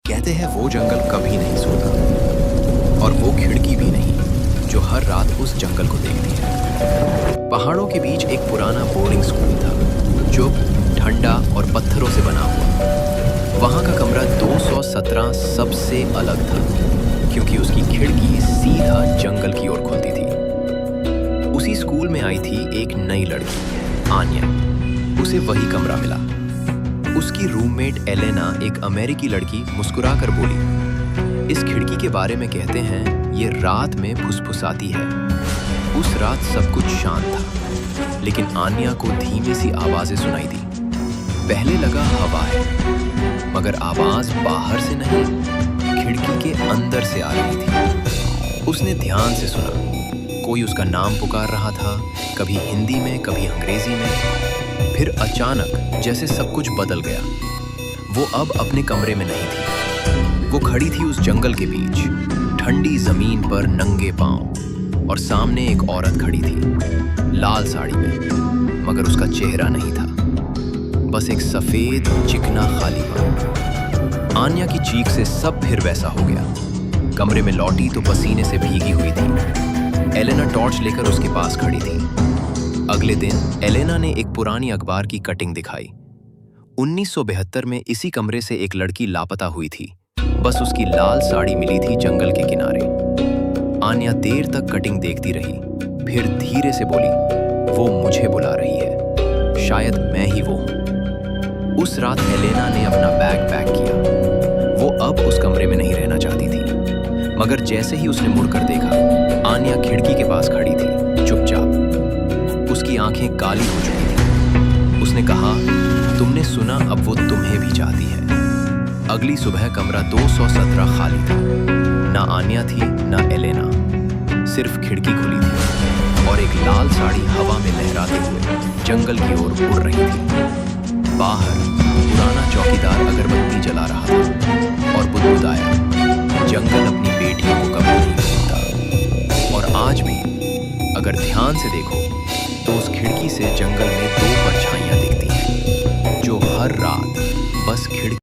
कहते हैं वो जंगल कभी नहीं सोता और वो खिड़की भी नहीं जो हर रात उस जंगल को देखती है। पहाड़ों के बीच एक पुराना बोर्डिंग स्कूल था जो ठंडा और पत्थरों से बना हुआ। वहां का कमरा 217 सबसे अलग था क्योंकि उसकी खिड़की सीधा जंगल की ओर खुलती थी। उसी स्कूल में आई थी एक नई लड़की आन्या। उसे वही कमरा मिला। उसकी रूममेट एलेना, एक अमेरिकी लड़की, मुस्कुराकर बोली, इस खिड़की के बारे में कहते हैं ये रात में फुसफुसाती है। उस रात सब कुछ शांत था, लेकिन आन्या को धीमी सी आवाजें सुनाई दी। पहले लगा हवा है, मगर आवाज बाहर से नहीं, खिड़की के अंदर से आ रही थी। उसने ध्यान से सुना। कोई उसका नाम पुकार रहा था, कभी हिंदी में, कभी अंग्रेजी में। फिर अचानक जैसे सब कुछ बदल गया। वो अब अपने कमरे में नहीं थी। वो खड़ी थी उस जंगल के बीच, ठंडी जमीन पर नंगे पांव, और सामने एक औरत खड़ी थी लाल साड़ी में, मगर उसका चेहरा नहीं था, बस एक सफेद चिकना खालीपन। आन्या की चीख से सब फिर वैसा हो गया। कमरे में लौटी तो पसीने से भीगी हुई थी। एलेना टॉर्च लेकर उसके पास खड़ी थी। अगले दिन एलेना ने एक पुरानी अखबार की कटिंग दिखाई। 1972 में इसी कमरे से एक लड़की लापता हुई थी। बस उसकी लाल साड़ी मिली थी जंगल के किनारे। आन्या देर तक कटिंग देखती रही, फिर धीरे से बोली, वो मुझे बुला रही है, शायद मैं ही वो हूं। उस रात एलेना ने अपना बैग पैक किया। वो अब उस कमरे में नहीं रहना चाहती थी, मगर जैसे ही उसने मुड़कर देखा, आन्या खिड़की के पास खड़ी थी, चुपचाप। उसकी आंखें काली हो चुकी थी। उसने कहा, तुमने सुना, अब वो तुम्हें भी चाहती है। अगली सुबह कमरा 217 खाली था। ना आन्या थी, ना एलेना, सिर्फ खिड़की खुली थी और एक लाल साड़ी हवा में लहराते हुए जंगल की ओर उड़ रही थी। बाहर पुराना चौकीदार अगरबत्ती जला रहा था और बुदबुदाया, जंगल अपनी बेटियों को कभी नहीं भूलता। और आज भी अगर ध्यान से देखो तो उस खिड़की से जंगल में दो परछाइयां दिखती हैं जो हर रात बस खिड़की